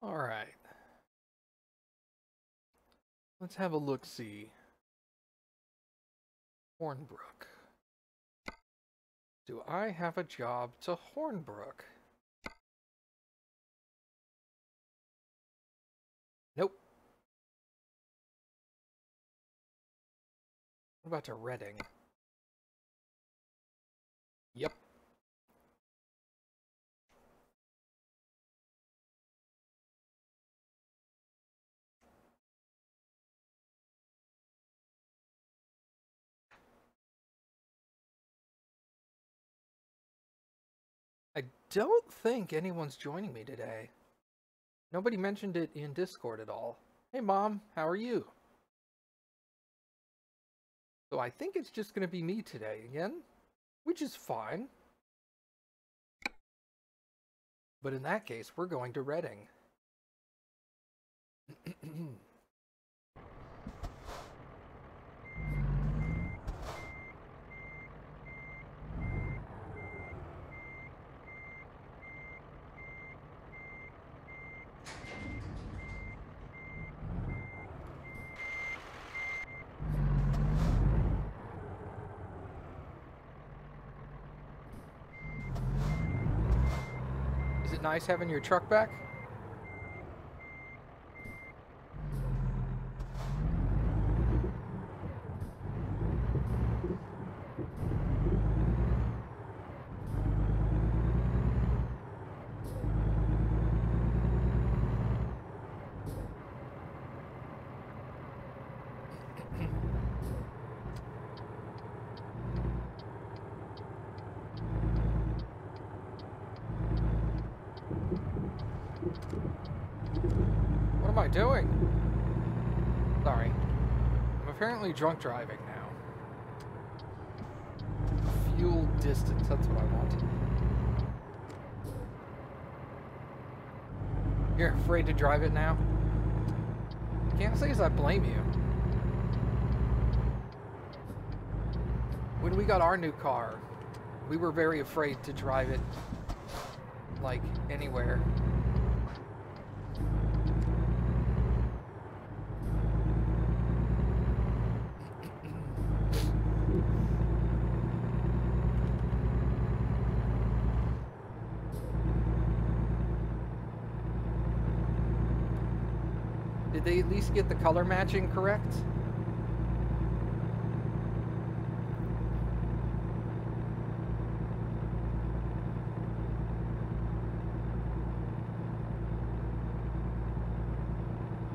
All right. Let's have a look-see. Hornbrook. Do I have a job to Hornbrook? Nope. What about to Reading? Yep. I don't think anyone's joining me today. Nobody mentioned it in Discord at all. Hey Mom, how are you? So I think it's just going to be me today again, which is fine. But in that case, we're going to Reading. Is it nice having your truck back? What am I doing? Sorry. I'm apparently drunk driving now. Fuel distance, that's what I want. You're afraid to drive it now? Can't say as I blame you. When we got our new car, we were very afraid to drive it, like, anywhere. Did they at least get the color matching correct?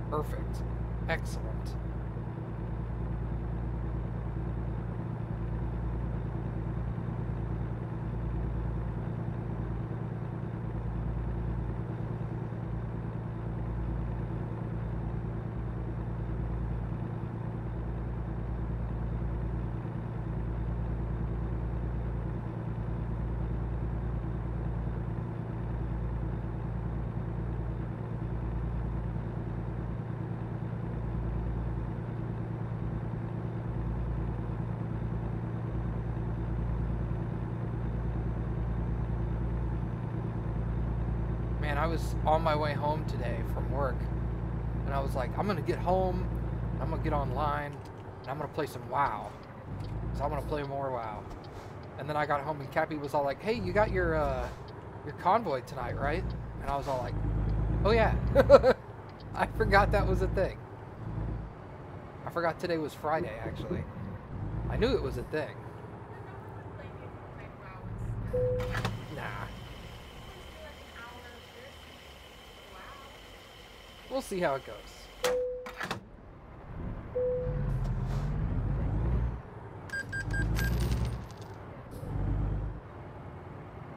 Perfect. Excellent. Man, I was on my way home today from work, and I was like, I'm gonna get home, I'm gonna get online, and I'm gonna play some WoW. So I'm gonna play more WoW. And then I got home and Cappy was all like, hey, you got your convoy tonight, right? And I was all like, oh yeah. I forgot that was a thing. I forgot today was Friday, actually. I knew it was a thing. Nah. We'll see how it goes.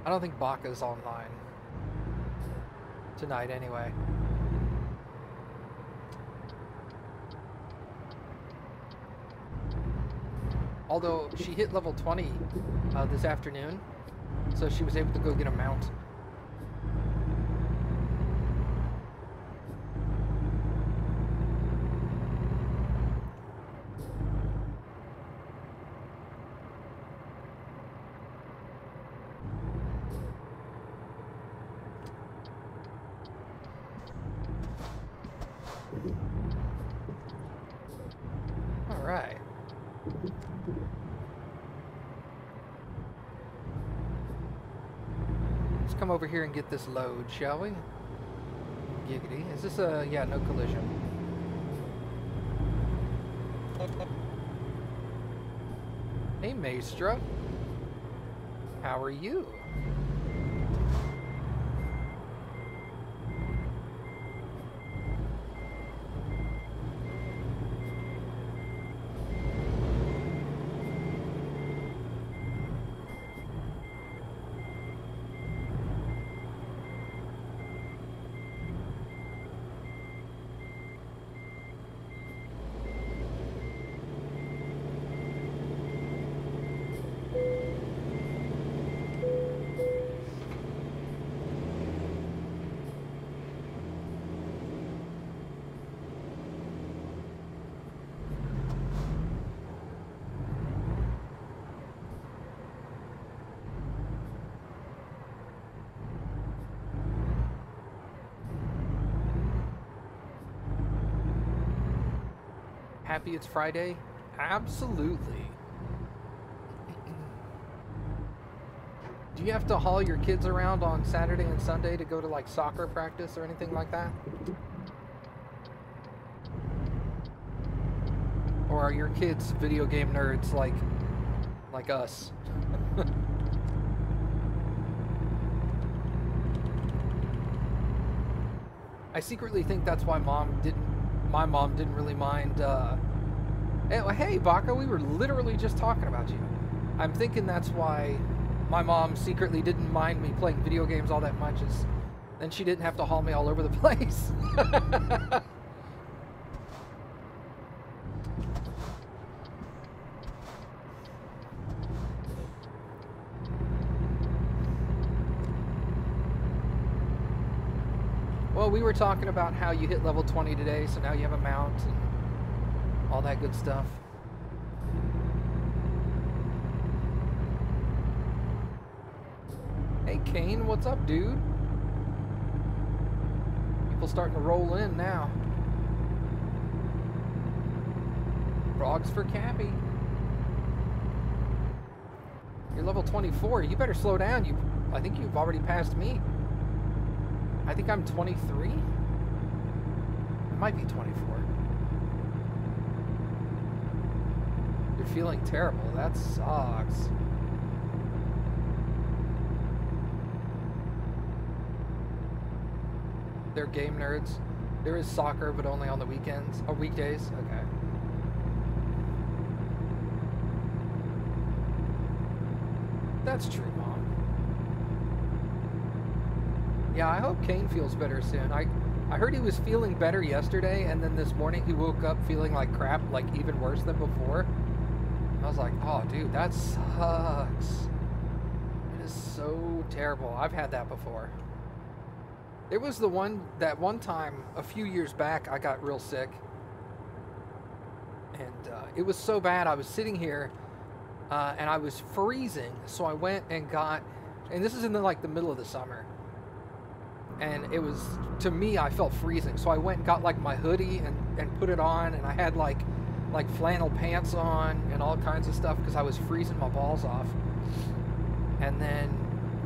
I don't think Baka's online tonight anyway. Although she hit level 20 this afternoon, so she was able to go get a mount. Let's come over here and get this load, shall we? Giggity. Is this a... yeah, no collision. Hey, Maestra. How are you? Happy it's Friday? Absolutely. Do you have to haul your kids around on Saturday and Sunday to go to like soccer practice or anything like that? Or are your kids video game nerds like us? I secretly think that's why my mom didn't really mind. Hey, Baka, we were literally just talking about you. I'm thinking that's why my mom secretly didn't mind me playing video games all that much, is then she didn't have to haul me all over the place. Well, we were talking about how you hit level 20 today, so now you have a mount and all that good stuff. Hey, Kane, what's up, dude? People starting to roll in now. Frogs for Cappy. You're level 24. You better slow down. I think you've already passed me. I think I'm 23. I might be 24. You're feeling terrible. That sucks. They're game nerds. There is soccer, but only on the weekends or weekdays. Okay. That's true, Mom. Yeah, I hope Kane feels better soon. I heard he was feeling better yesterday, and then this morning he woke up feeling like crap, like even worse than before. I was like, oh, dude, that sucks. It is so terrible. I've had that before. It was that one time a few years back I got real sick, and it was so bad. I was sitting here and I was freezing, so I went and got, and this is in the middle of the summer. And it was, to me, I felt freezing. So I went and got like my hoodie and put it on, and I had like flannel pants on and all kinds of stuff because I was freezing my balls off. And then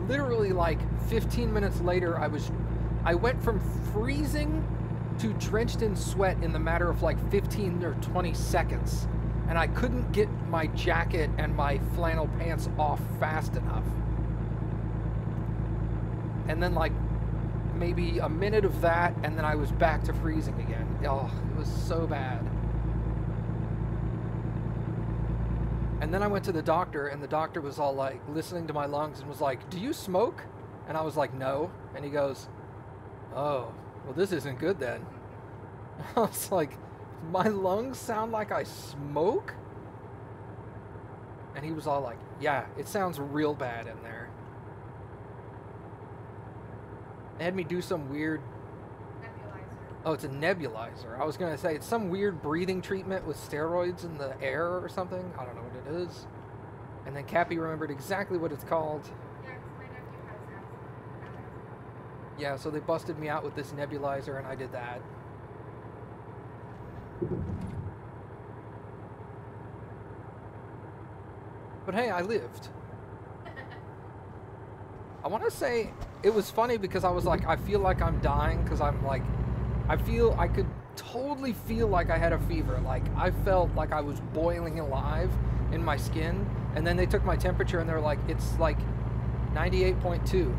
literally like 15 minutes later, I went from freezing to drenched in sweat in the matter of like 15 or 20 seconds. And I couldn't get my jacket and my flannel pants off fast enough. And then like maybe a minute of that, and then I was back to freezing again. Oh, it was so bad. And then I went to the doctor, and the doctor was all like listening to my lungs and was like, do you smoke? And I was like, no. And he goes, oh, well, this isn't good then. I was like, my lungs sound like I smoke? And he was all like, yeah, it sounds real bad in there. They had me do some weird... Nebulizer. Oh, it's a nebulizer. I was going to say, it's some weird breathing treatment with steroids in the air or something. I don't know what it is. And then Cappy remembered exactly what it's called. Yeah, because my nephew has asthma. Yeah, so they busted me out with this nebulizer, and I did that. But hey, I lived. I want to say it was funny because I was like, I feel like I'm dying because I'm like, I could totally feel like I had a fever. Like I felt like I was boiling alive in my skin. And then they took my temperature and they're like, it's like 98.2.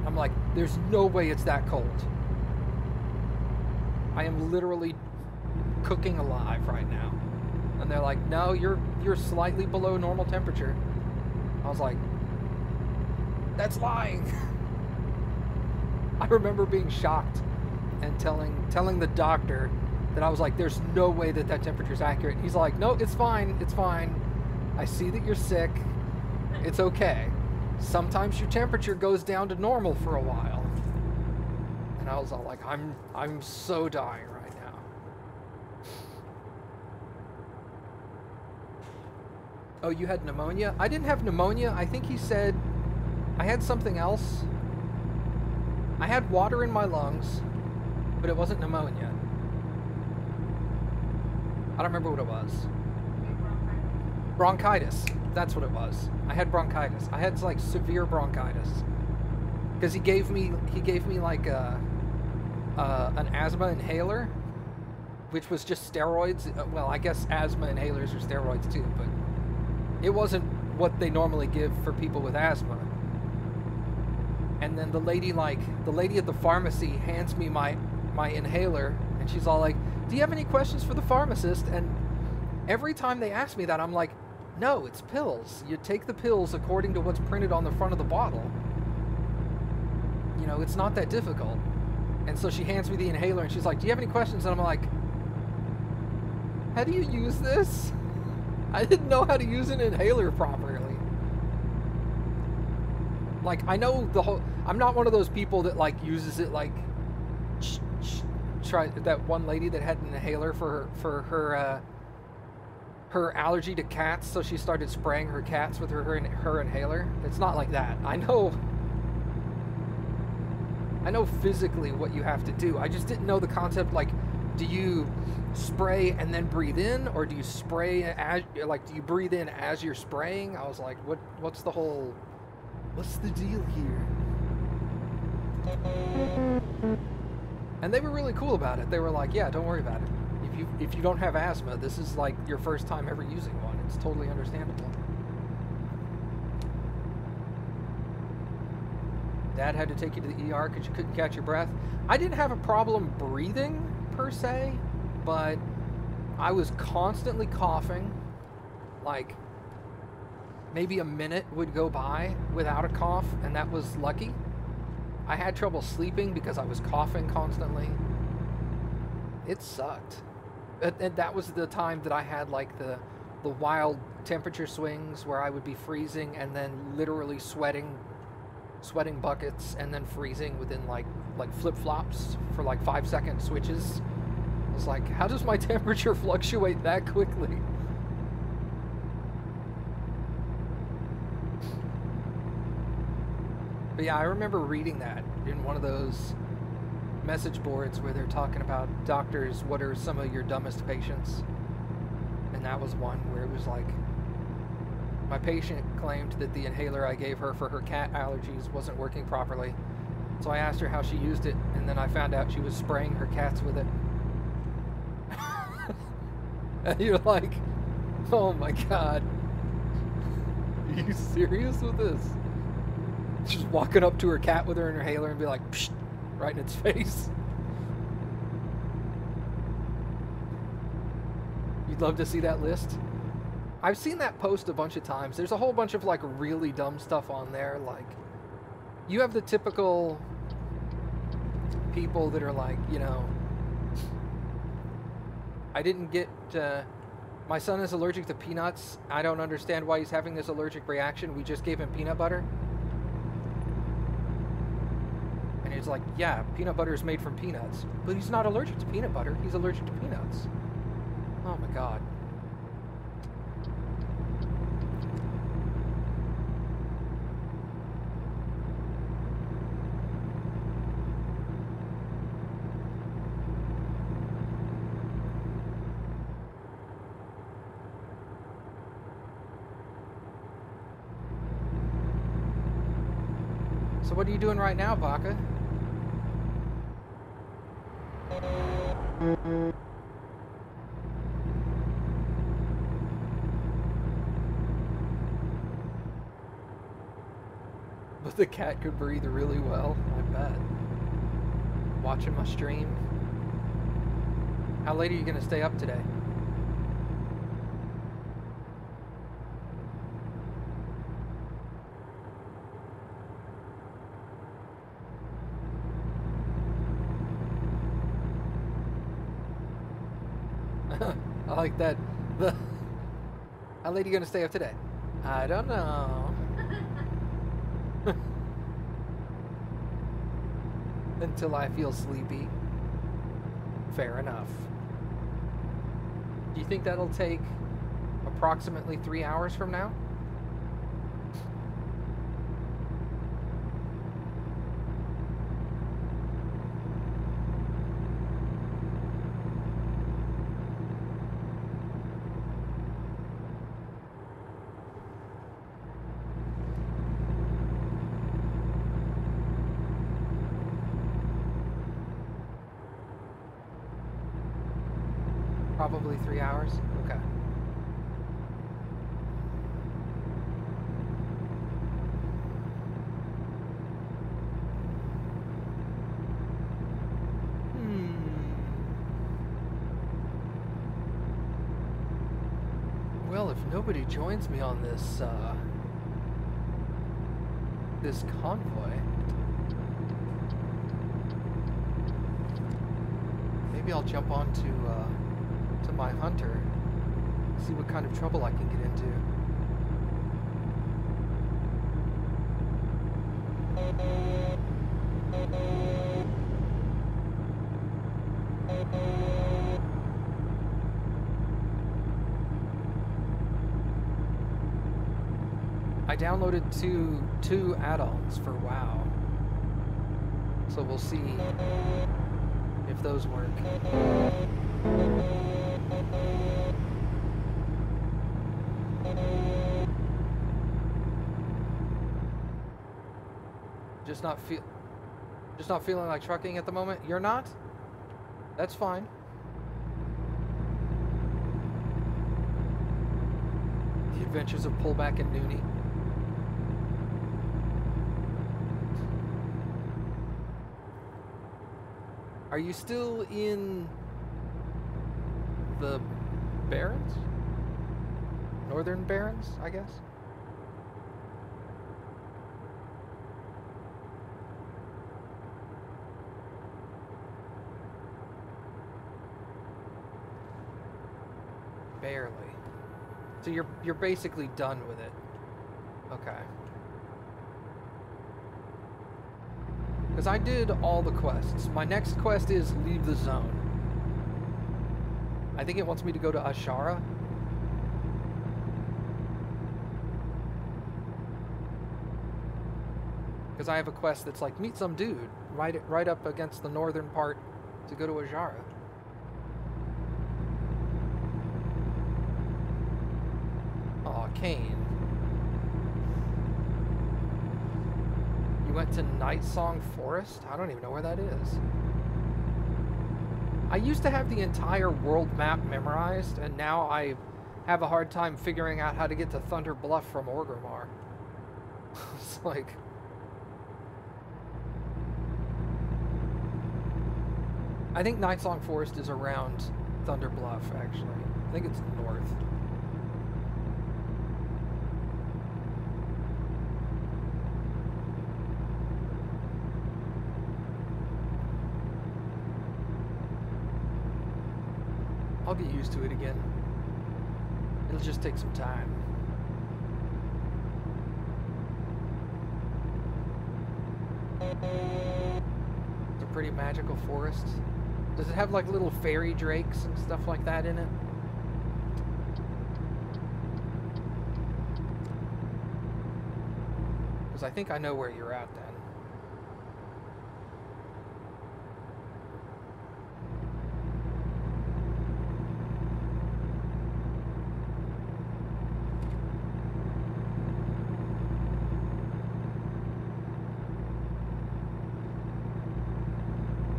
I'm like, there's no way it's that cold. I am literally cooking alive right now. And they're like, no, you're slightly below normal temperature. I was like, that's lying. I remember being shocked and telling the doctor that I was like, there's no way that temperature's accurate. He's like, no, it's fine, it's fine. I see that you're sick. It's okay. Sometimes your temperature goes down to normal for a while. And I was all like, I'm so dying right now. Oh, you had pneumonia? I didn't have pneumonia. I think he said I had something else. I had water in my lungs, but it wasn't pneumonia. I don't remember what it was. Bronchitis. That's what it was. I had bronchitis. I had like severe bronchitis. Because he gave me like an asthma inhaler, which was just steroids. Well, I guess asthma inhalers are steroids too, but it wasn't what they normally give for people with asthma. And then the lady at the pharmacy hands me my inhaler, and she's all like, do you have any questions for the pharmacist? And every time they ask me that, I'm like, no, it's pills. You take the pills according to what's printed on the front of the bottle. You know, it's not that difficult. And so she hands me the inhaler and she's like, do you have any questions? And I'm like, how do you use this? I didn't know how to use an inhaler properly. Like, I know I'm not one of those people that like uses it like, try that one lady that had an inhaler for her allergy to cats, so she started spraying her cats with her inhaler. It's not like that. I know physically what you have to do. I just didn't know the concept. Like, do you spray and then breathe in, or do you spray as like, do you breathe in as you're spraying? I was like, what's the deal here? And they were really cool about it. They were like, yeah, don't worry about it. If you don't have asthma, this is like your first time ever using one. It's totally understandable. Dad had to take you to the ER because you couldn't catch your breath. I didn't have a problem breathing per se, but I was constantly coughing. Like, maybe a minute would go by without a cough, and that was lucky. I had trouble sleeping because I was coughing constantly. It sucked. And that was the time that I had like the wild temperature swings where I would be freezing and then literally sweating buckets and then freezing within like flip-flops for like 5-second switches. I was like, how does my temperature fluctuate that quickly? But yeah, I remember reading that in one of those message boards where they're talking about doctors, what are some of your dumbest patients? And that was one where it was like, my patient claimed that the inhaler I gave her for her cat allergies wasn't working properly. So I asked her how she used it, and then I found out she was spraying her cats with it. And you're like, oh my god. Are you serious with this? She's walking up to her cat with her inhaler and be like, psh, right in its face. You'd love to see that list? I've seen that post a bunch of times. There's a whole bunch of like really dumb stuff on there. Like, you have the typical people that are like, you know, I didn't get, my son is allergic to peanuts. I don't understand why he's having this allergic reaction. We just gave him peanut butter. And he's like, yeah, peanut butter is made from peanuts. But he's not allergic to peanut butter. He's allergic to peanuts. Oh my god. So So what are you doing right now, Baka? But the cat could breathe really well, I bet. Watching my stream. How late are you gonna stay up today? I like that. How late are you gonna stay up today? I don't know. Until I feel sleepy. Fair enough. Do you think that'll take approximately 3 hours from now? Probably 3 hours? Okay. Well, if nobody joins me on this, this convoy, maybe I'll jump on to my hunter, see what kind of trouble I can get into. I downloaded two add-ons for WoW, so we'll see if those work. Just not feeling like trucking at the moment. You're not? That's fine. The Adventures of Pullback and Noonie. Are you still in the Barrens? Northern Barrens, I guess? Barely. So you're basically done with it. Okay. Because I did all the quests. My next quest is leave the zone. I think it wants me to go to Ashara. Because I have a quest that's like, meet some dude right up against the northern part to go to Ashara. Aw, Kane. You went to Night Song Forest? I don't even know where that is. I used to have the entire world map memorized, and now I have a hard time figuring out how to get to Thunder Bluff from Orgrimmar. It's like... I think Night Song Forest is around Thunder Bluff, actually. I think it's north. I'll get used to it again. It'll just take some time. It's a pretty magical forest. Does it have like little fairy drakes and stuff like that in it? Because I think I know where you're at then.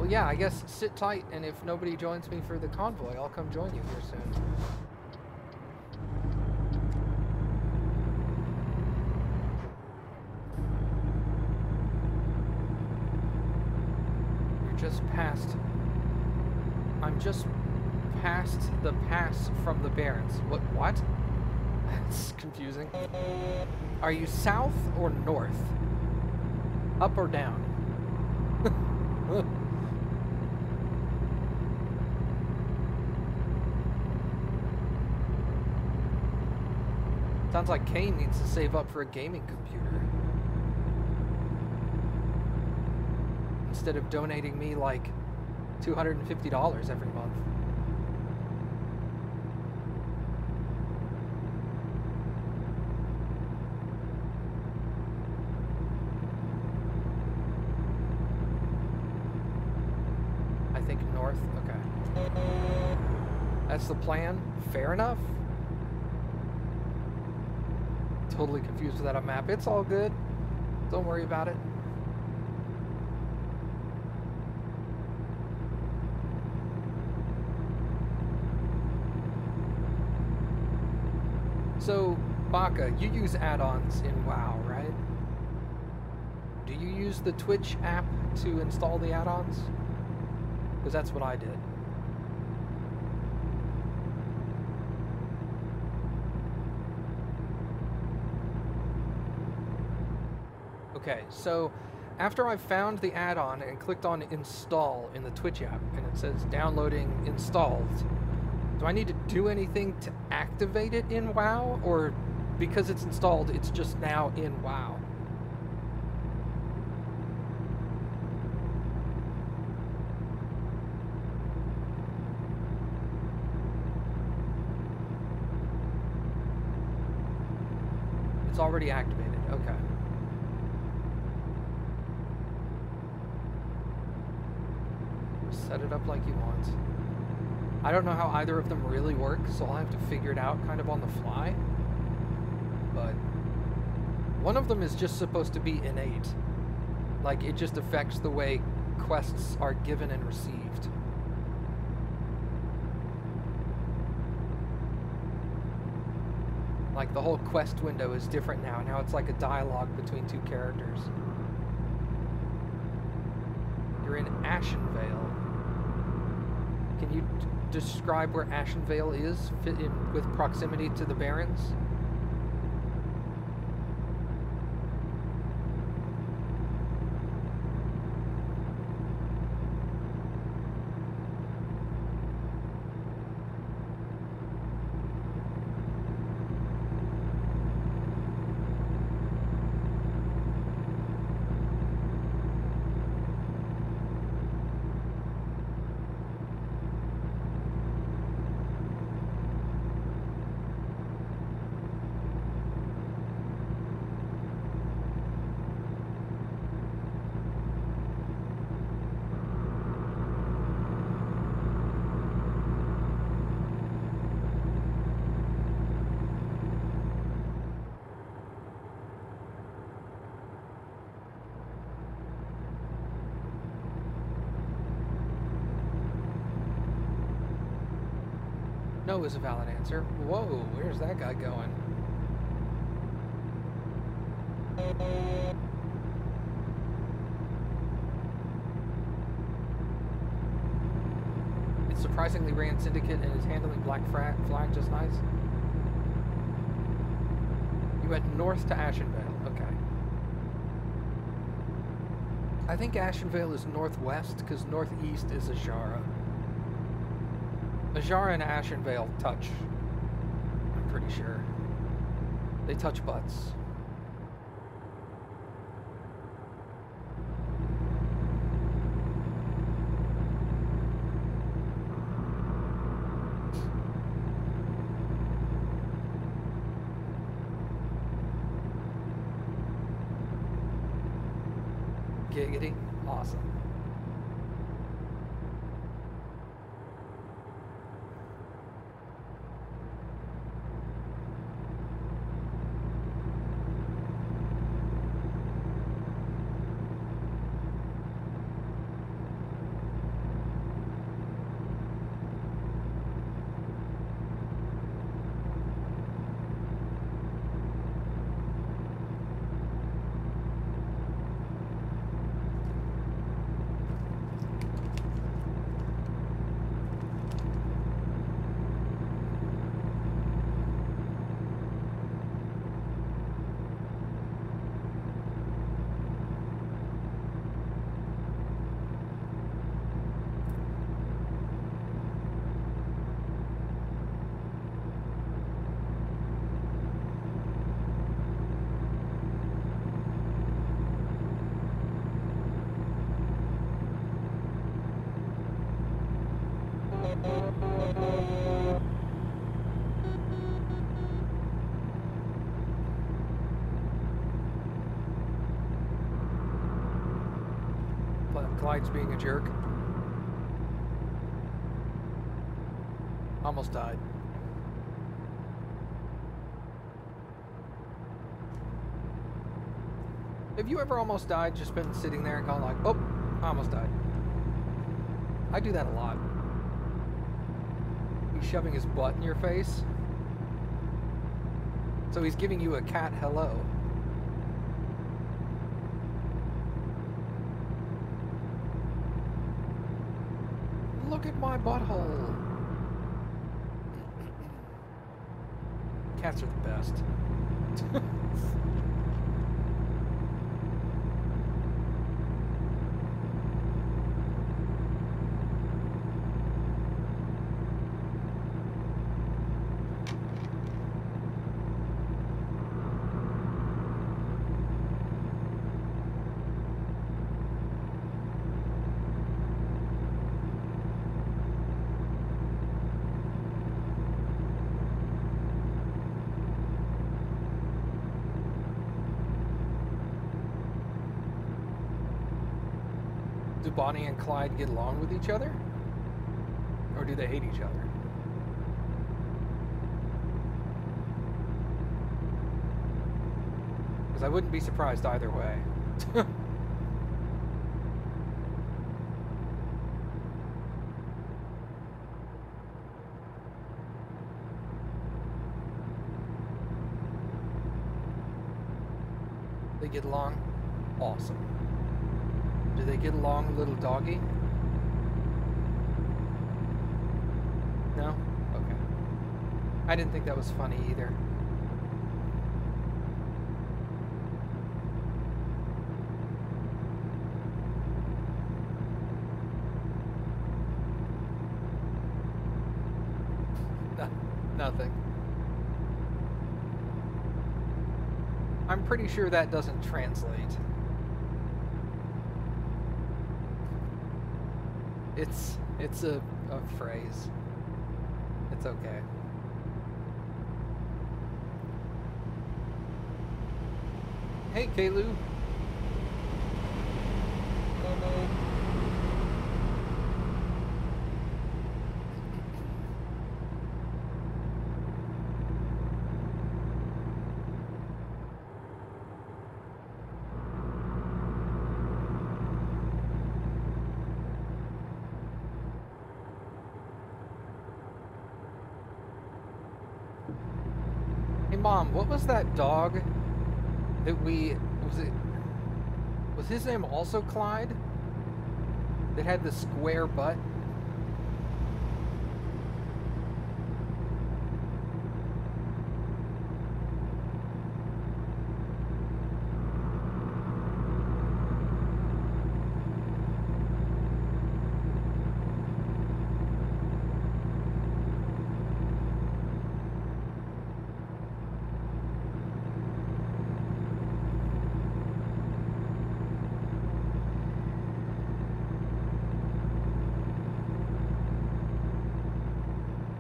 Well, yeah, I guess sit tight, and if nobody joins me for the convoy, I'll come join you here soon. You're just past... I'm just past the pass from the Barrens. What? That's confusing. Are you south or north? Up or down? Sounds like Kane needs to save up for a gaming computer. Instead of donating me like $250 every month. I think north, okay. That's the plan, fair enough. Totally confused without a map. It's all good. Don't worry about it. So, Baka, you use add-ons in WoW, right? Do you use the Twitch app to install the add-ons? Because that's what I did. Okay, so after I found the add-on and clicked on install in the Twitch app, and it says downloading installed, do I need to do anything to activate it in WoW, or because it's installed, it's just now in WoW? It's already activated, okay. Set it up like you want. I don't know how either of them really work, so I'll have to figure it out kind of on the fly. But one of them is just supposed to be innate. Like, it just affects the way quests are given and received. Like, the whole quest window is different now. Now it's like a dialogue between two characters. You're in Ashenvale. Can you describe where Ashenvale is with proximity to the Barrens? No is a valid answer. Whoa, where's that guy going? It's surprisingly ran Syndicate and is handling Black Flag just nice. You went north to Ashenvale, okay. I think Ashenvale is northwest, because northeast is Azara. Azara and Ashenvale touch. I'm pretty sure. They touch butts. Giggity. Awesome. Clyde's being a jerk. Almost died. Have you ever almost died, just been sitting there and gone like, oh, I almost died? I do that a lot. He's shoving his butt in your face. So he's giving you a cat hello. Look at my butthole. Cats are the best. Do Bonnie and Clyde get along with each other? Or do they hate each other? Because I wouldn't be surprised either way. They get along? Awesome. Do they get along, little doggy? No? Okay. I didn't think that was funny either. No, nothing. I'm pretty sure that doesn't translate. It's a phrase. It's okay. Hey, Kalu. Mom, what was that dog that was his name also Clyde? That had the square butt?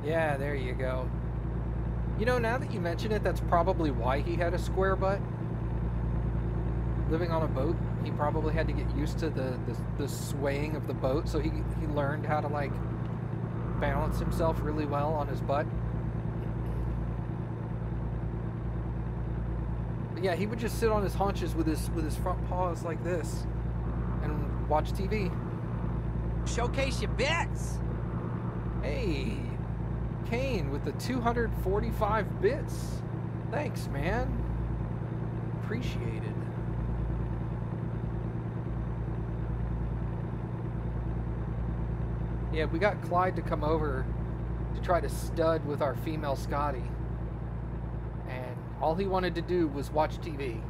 Yeah, there you go. You know, now that you mention it, that's probably why he had a square butt. Living on a boat, he probably had to get used to the swaying of the boat, so he learned how to, like, balance himself really well on his butt. But yeah, he would just sit on his haunches with his front paws like this and watch TV. Showcase your bits! Hey! Kane with the 245 bits. Thanks, man. Appreciated. Yeah, we got Clyde to come over to try to stud with our female Scotty. And all he wanted to do was watch TV.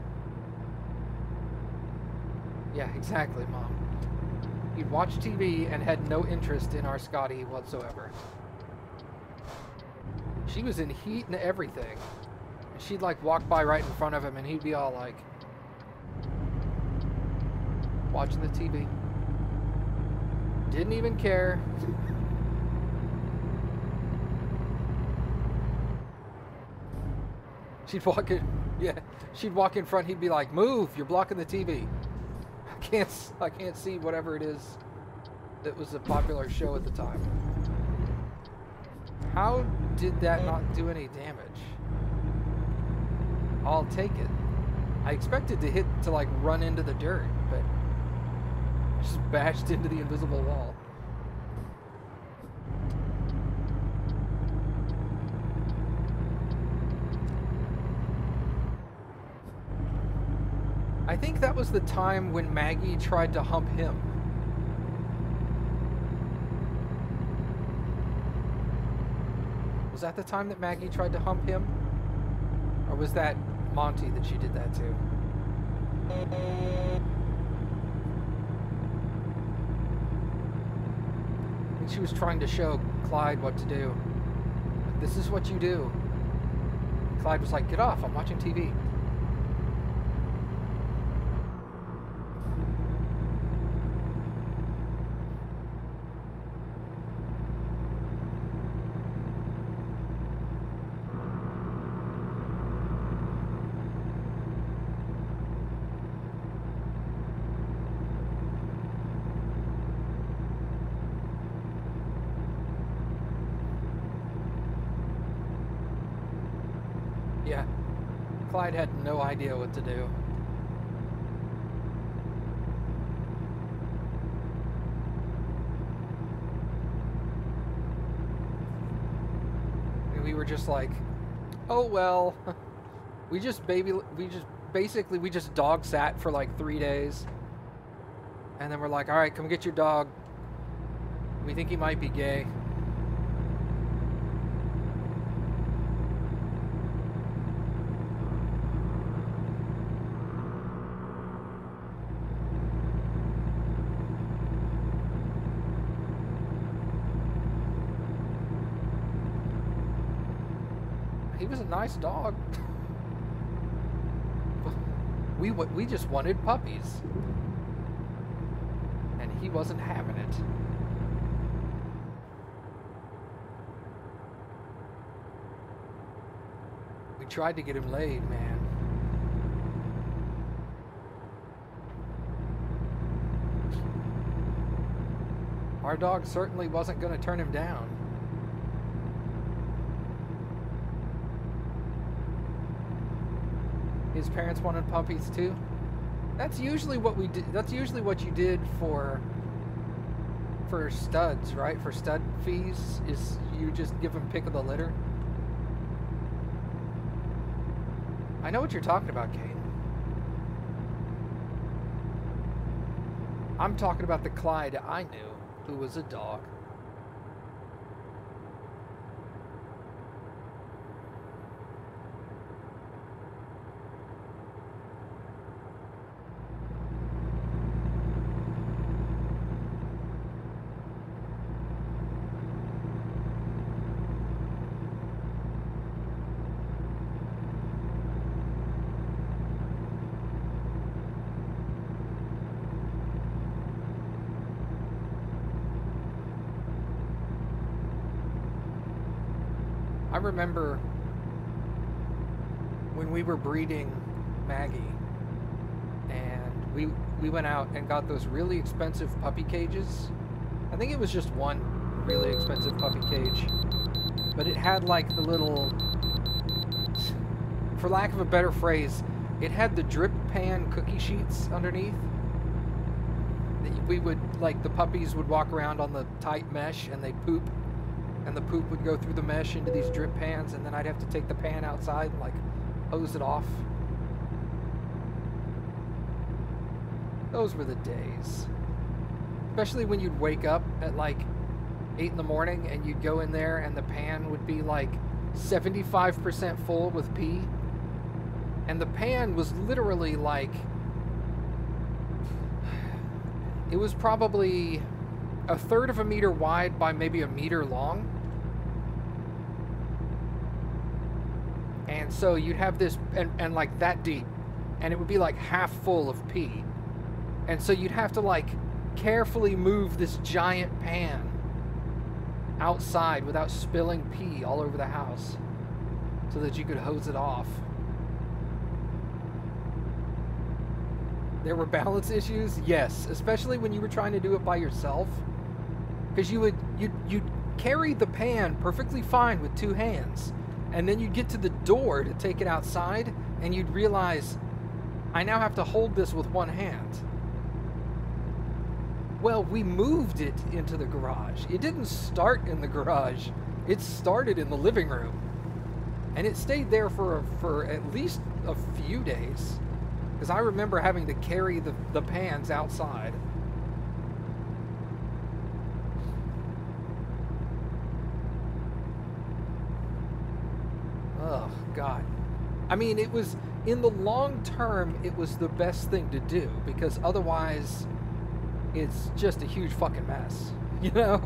Yeah, exactly, Mom. He'd watch TV and had no interest in our Scotty whatsoever. She was in heat and everything. And she'd like walk by right in front of him and he'd be all like watching the TV. Didn't even care. She'd walk in, yeah, she'd walk in front, he'd be like, move, you're blocking the TV. I can't see whatever it is that was a popular show at the time. How did that not do any damage? I'll take it. I expected to like run into the dirt, but just bashed into the invisible wall. I think that was the time when Maggie tried to hump him. Was that the time that Maggie tried to hump him? Or was that Monty that she did that to? I think she was trying to show Clyde what to do. Like, this is what you do. Clyde was like, get off, I'm watching TV. Yeah, Clyde had no idea what to do. And we were just like, oh well, we just dog sat for like 3 days. And then we're like, all right, come get your dog. We think he might be gay. He was a nice dog. We just wanted puppies. And he wasn't having it. We tried to get him laid, man. Our dog certainly wasn't going to turn him down. His parents wanted puppies too. That's usually what we did. That's usually what you did for studs, right? For stud fees, is you just give them pick of the litter. I know what you're talking about, Kate. I'm talking about the Clyde I knew, who was a dog. I remember when we were breeding Maggie, and we went out and got those really expensive puppy cages. I think it was just one really expensive puppy cage, but it had like the little, for lack of a better phrase, it had the drip pan cookie sheets underneath. We would, like, the puppies would walk around on the tight mesh and they'd poop. And the poop would go through the mesh into these drip pans, and then I'd have to take the pan outside and like hose it off. Those were the days. Especially when you'd wake up at like 8 in the morning and you'd go in there and the pan would be like 75% full with pee. And the pan was literally like, it was probably 1/3 of a meter wide by maybe a meter long. And so you'd have this, and like that deep, and it would be like half full of pee. And so you'd have to like carefully move this giant pan outside without spilling pee all over the house so that you could hose it off. There were balance issues, yes, especially when you were trying to do it by yourself, because you'd carry the pan perfectly fine with 2 hands, and then you'd get to the door to take it outside, and you'd realize, I now have to hold this with 1 hand. Well, we moved it into the garage. It didn't start in the garage. It started in the living room. And it stayed there for at least a few days. Because I remember having to carry the pans outside. Oh, God. I mean, it was, in the long term, it was the best thing to do. Because otherwise, it's just a huge fucking mess. You know?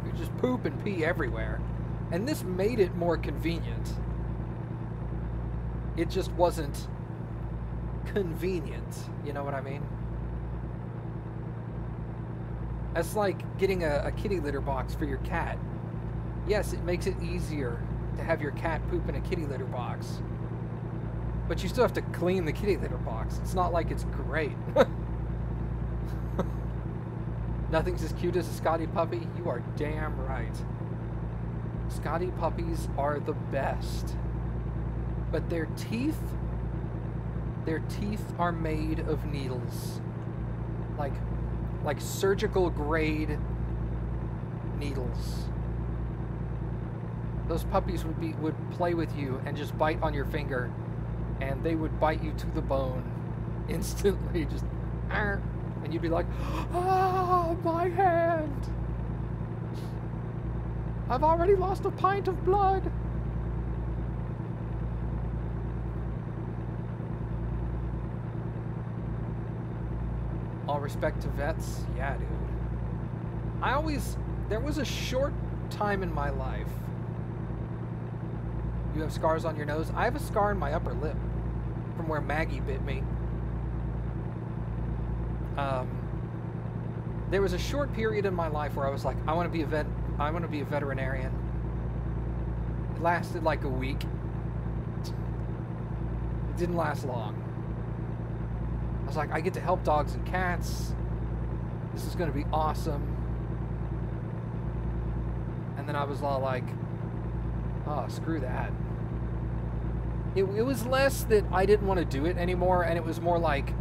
You just poop and pee everywhere. And this made it more convenient. It just wasn't convenient. You know what I mean? That's like getting a kitty litter box for your cat. Yes, it makes it easier to have your cat poop in a kitty litter box. But you still have to clean the kitty litter box. It's not like it's great. Nothing's as cute as a Scotty puppy. You are damn right. Scotty puppies are the best. But their teeth are made of needles. Like surgical grade needles. Those puppies would play with you and just bite on your finger, and they would bite you to the bone instantly. Just, and you'd be like, "Ah, my hand! I've already lost a pint of blood." All respect to vets, yeah, dude. There was a short time in my life. You have scars on your nose? I have a scar in my upper lip from where Maggie bit me. There was a short period in my life where I was like, I want to be a vet. I want to be a veterinarian. It lasted like a week. It didn't last long. I was like, I get to help dogs and cats. This is going to be awesome. And then I was all like, oh, screw that. It was less that I didn't want to do it anymore, and it was more like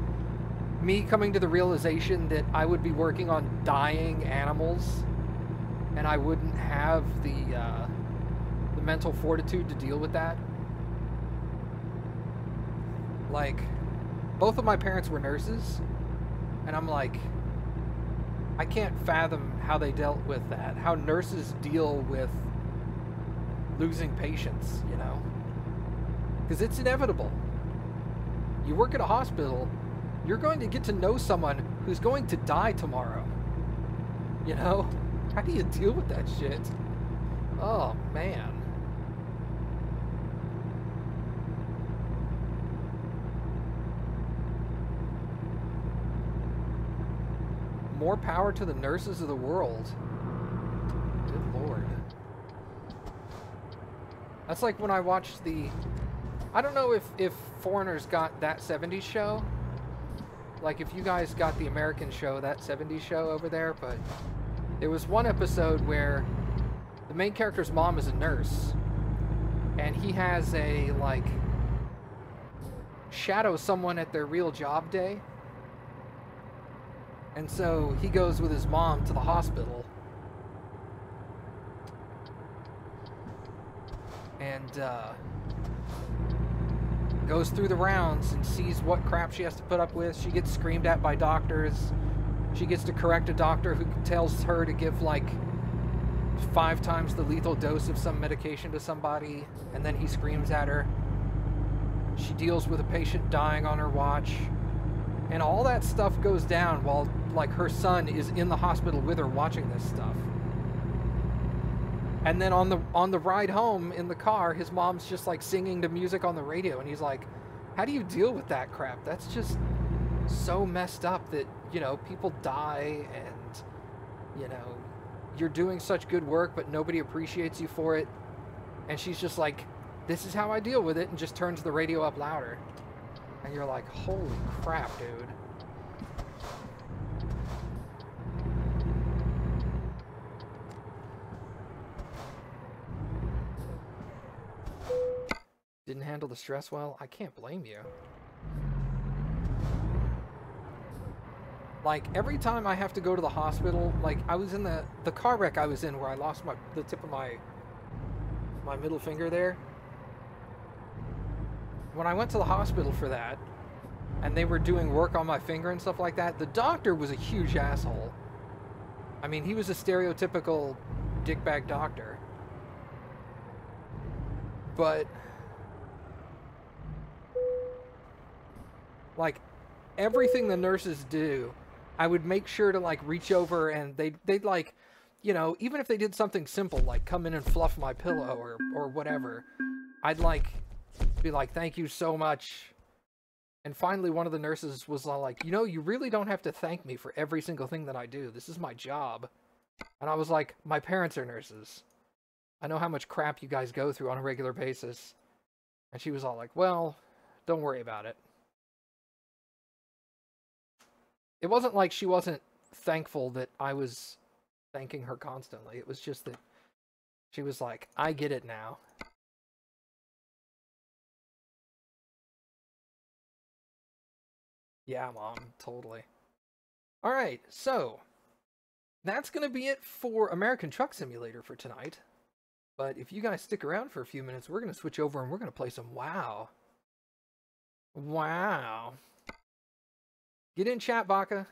me coming to the realization that I would be working on dying animals, and I wouldn't have the mental fortitude to deal with that. Like, both of my parents were nurses, and I'm like, I can't fathom how they dealt with that, how nurses deal with losing patients, you know? Because it's inevitable. You work at a hospital, you're going to get to know someone who's going to die tomorrow. You know? How do you deal with that shit? Oh, man. More power to the nurses of the world. Good lord. That's like when I watched the... I don't know if foreigners got that 70s show. Like if you guys got the American show, that 70s show over there, but there was one episode where the main character's mom is a nurse, and he has a, like, shadow someone at their real job day. And so he goes with his mom to the hospital. And goes through the rounds and sees what crap she has to put up with. She gets screamed at by doctors. She gets to correct a doctor who tells her to give like 5 times the lethal dose of some medication to somebody, and then he screams at her. She deals with a patient dying on her watch. And all that stuff goes down while, like, her son is in the hospital with her watching this stuff. And then on the ride home in the car, his mom's just, like, singing to music on the radio. And he's like, how do you deal with that crap? That's just so messed up that, you know, people die and, you know, you're doing such good work, but nobody appreciates you for it. And she's just like, this is how I deal with it, and just turns the radio up louder. And you're like, holy crap, dude. Didn't handle the stress well? I can't blame you. Like, every time I have to go to the hospital, like, I was in the car wreck I was in where I lost the tip of my middle finger there. When I went to the hospital for that, and they were doing work on my finger and stuff like that, the doctor was a huge asshole. I mean, he was a stereotypical dickbag doctor. But, like, everything the nurses do, I would make sure to, like, reach over and they'd like, you know, even if they did something simple, like come in and fluff my pillow or whatever, I'd, like, be like, thank you so much. And finally, one of the nurses was like, you know, you really don't have to thank me for every single thing that I do. This is my job. And I was like, my parents are nurses. I know how much crap you guys go through on a regular basis. And she was all like, well, don't worry about it. It wasn't like she wasn't thankful that I was thanking her constantly. It was just that she was like, I get it now. Yeah, Mom, totally. All right, so that's going to be it for American Truck Simulator for tonight. But if you guys stick around for a few minutes, we're going to switch over and we're going to play some WoW. Wow. Get in chat, Baka.